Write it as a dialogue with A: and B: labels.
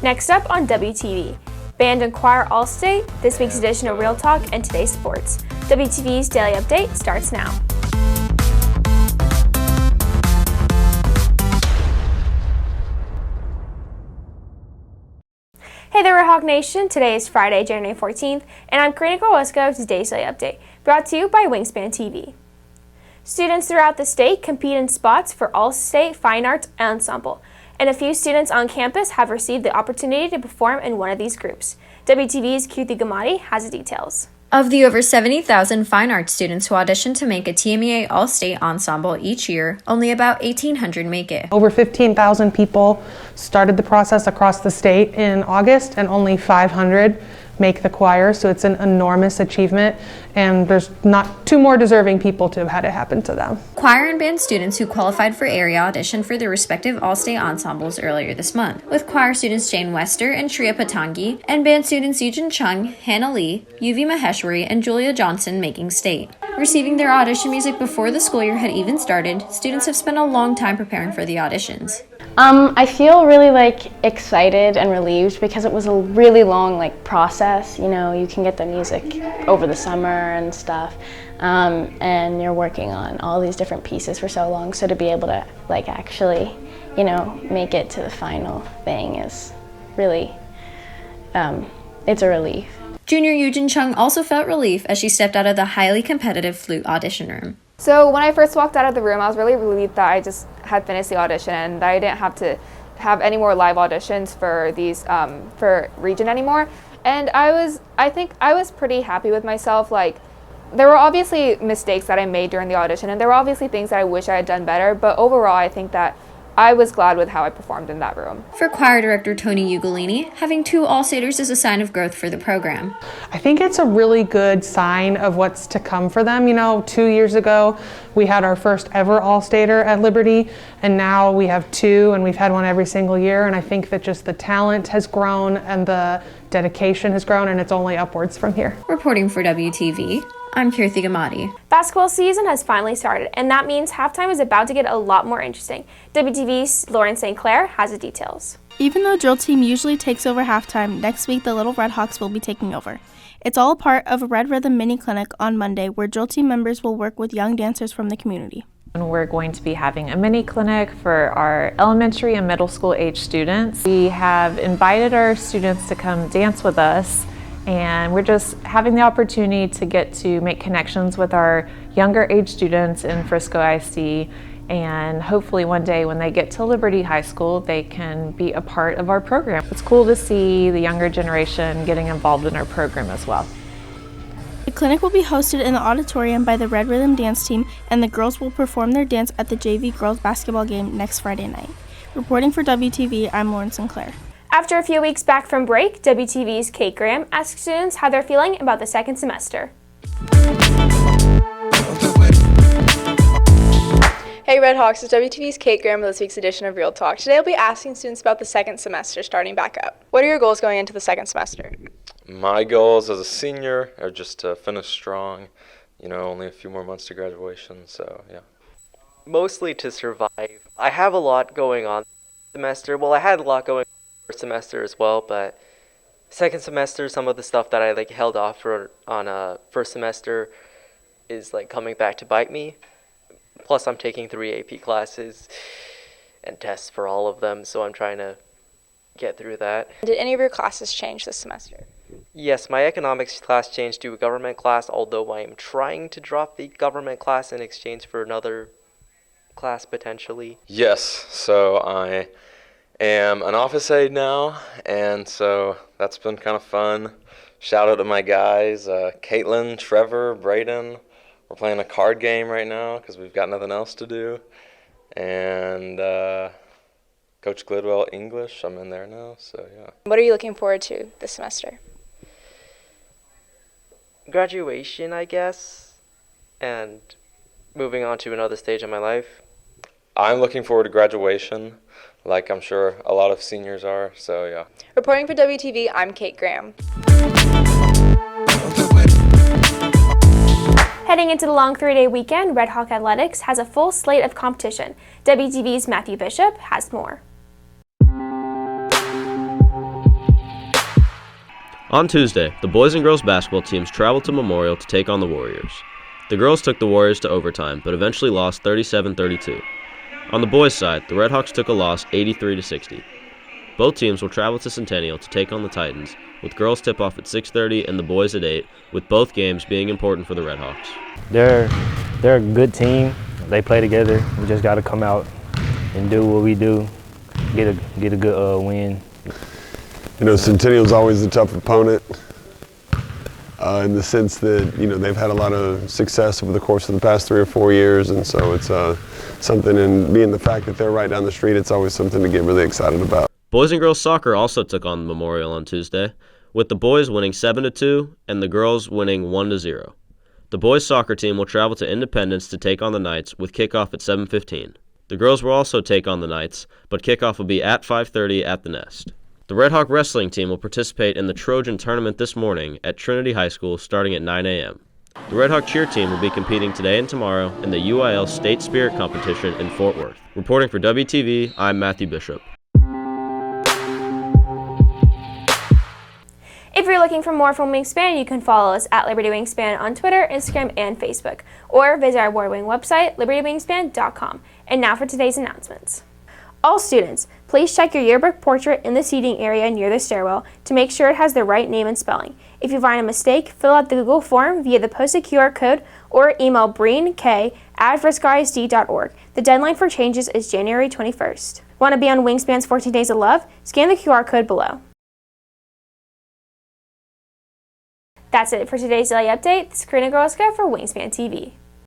A: Next up on WTV, Band and Choir All-State, this week's edition of Real Talk, and today's sports. WTV's Daily Update starts now. Hey there, Red Hawk Nation. Today is Friday, January 14th, and I'm Karina Grokhovskaya with today's Daily Update, brought to you by Wingspan TV. Students throughout the state compete in spots for All-State Fine Arts Ensemble, and a few students on campus have received the opportunity to perform in one of these groups. WTV's Karina Grokhovskaya has the details.
B: Of the over 70,000 fine arts students who audition to make a TMEA All-State Ensemble each year, only about 1,800 make it.
C: Over 15,000 people started the process across the state in August, and only 500 make the choir, so it's an enormous achievement, and there's not two more deserving people to have had it happen to them.
B: Choir and band students who qualified for area auditioned for their respective All-State ensembles earlier this month, with choir students Jane Wester and Shreya Patangi, and band students EUJIN CHUNG, Hannah Lee, Yuvi Maheshwari, and Julia Johnson making state. Receiving their audition music before the school year had even started, students have spent a long time preparing for the auditions.
D: I feel really excited and relieved because it was a really long process. You know, you can get the music over the summer and stuff, and you're working on all these different pieces for so long. So to be able to actually, make it to the final thing is really, it's a relief.
B: Junior EUJIN CHUNG also felt relief as she stepped out of the highly competitive flute audition room.
E: So when I first walked out of the room, I was really relieved that I just had finished the audition and that I didn't have to have any more live auditions for these for region anymore. And I think I was pretty happy with myself. There were obviously mistakes that I made during the audition, and there were obviously things that I wish I had done better. But overall, I think that I was glad with how I performed in that room.
B: For choir director TONI UGOLINI, having two All-Staters is a sign of growth for the program.
C: I think it's a really good sign of what's to come for them. 2 years ago, we had our first ever All-Stater at Liberty, and now we have two, and we've had one every single year. And I think that just the talent has grown and the dedication has grown, and it's only upwards from here.
B: Reporting for WTV, I'm Karina Grokhovskaya.
A: Basketball season has finally started, and that means halftime is about to get a lot more interesting. WTV's Lauren St. Clair has the details.
F: Even though drill team usually takes over halftime, next week the Little Red Hawks will be taking over. It's all a part of a Red Rhythm mini clinic on Monday where drill team members will work with young dancers from the community.
G: And we're going to be having a mini clinic for our elementary and middle school age students. We have invited our students to come dance with us, and we're just having the opportunity to get to make connections with our younger age students in Frisco ISD, and hopefully one day when they get to Liberty High School, they can be a part of our program. It's cool to see the younger generation getting involved in our program as well.
F: The clinic will be hosted in the auditorium by the Red Rhythm dance team, and the girls will perform their dance at the JV girls basketball game next Friday night. Reporting for WTV, I'm Lauren St. Clair.
A: After a few weeks back from break, WTV's Kate Graham asked students how they're feeling about the second semester.
H: Hey Red Hawks, it's WTV's Kate Graham with this week's edition of Real Talk. Today I'll be asking students about the second semester starting back up. What are your goals going into the second semester?
I: My goals as a senior are just to finish strong, only a few more months to graduation, so yeah.
J: Mostly to survive. I have a lot going on this semester. Well, I had a lot going on first semester as well, but second semester, some of the stuff that I held off on first semester is coming back to bite me. Plus I'm taking 3 AP classes and tests for all of them, so I'm trying to get through that.
H: Did any of your classes change this semester?
J: Yes, my economics class changed to a government class, although I am trying to drop the government class in exchange for another class potentially.
I: Yes, so I am an office aide now, and so that's been kind of fun. Shout out to my guys, Caitlin, Trevor, Braden. We're playing a card game right now because we've got nothing else to do. And Coach Glidwell English, I'm in there now, so yeah.
H: What are you looking forward to this semester?
J: Graduation, I guess, and moving on to another stage of my life.
I: I'm looking forward to graduation, like I'm sure a lot of seniors are, so yeah.
H: Reporting for WTV, I'm Kate Graham.
A: Heading into the long 3-day weekend, Red Hawk Athletics has a full slate of competition. WTV's Matthew Bishop has more.
K: On Tuesday, the boys and girls basketball teams traveled to Memorial to take on the Warriors. The girls took the Warriors to overtime, but eventually lost 37-32. On the boys' side, the Redhawks took a loss 83-60. Both teams will travel to Centennial to take on the Titans, with girls tip-off at 6:30 and the boys at 8, with both games being important for the Redhawks.
L: They're a good team. They play together. We just got to come out and do what we do, get a good win.
M: You know, Centennial's always a tough opponent in the sense that, you know, they've had a lot of success over the course of the past 3 or 4 years, and so it's something, and being the fact that they're right down the street, it's always something to get really excited about.
K: Boys and girls soccer also took on Memorial on Tuesday, with the boys winning 7-2 and the girls winning 1-0. The boys soccer team will travel to Independence to take on the Knights with kickoff at 7:15. The girls will also take on the Knights, but kickoff will be at 5:30 at the Nest. The Red Hawk wrestling team will participate in the Trojan tournament this morning at Trinity High School starting at 9 a.m. The Red Hawk cheer team will be competing today and tomorrow in the UIL State Spirit Competition in Fort Worth. Reporting for WTV, I'm Matthew Bishop.
A: If you're looking for more from Wingspan, you can follow us at Liberty Wingspan on Twitter, Instagram, and Facebook, or visit our award-winning website, libertywingspan.com. And now for today's announcements. All students, please check your yearbook portrait in the seating area near the stairwell to make sure it has the right name and spelling. If you find a mistake, fill out the Google form via the posted QR code or email breenk@friscoisd.org. The deadline for changes is January 21st. Want to be on Wingspan's 14 Days of Love? Scan the QR code below. That's it for today's daily update. This is Karina Grokhovskaya for Wingspan TV.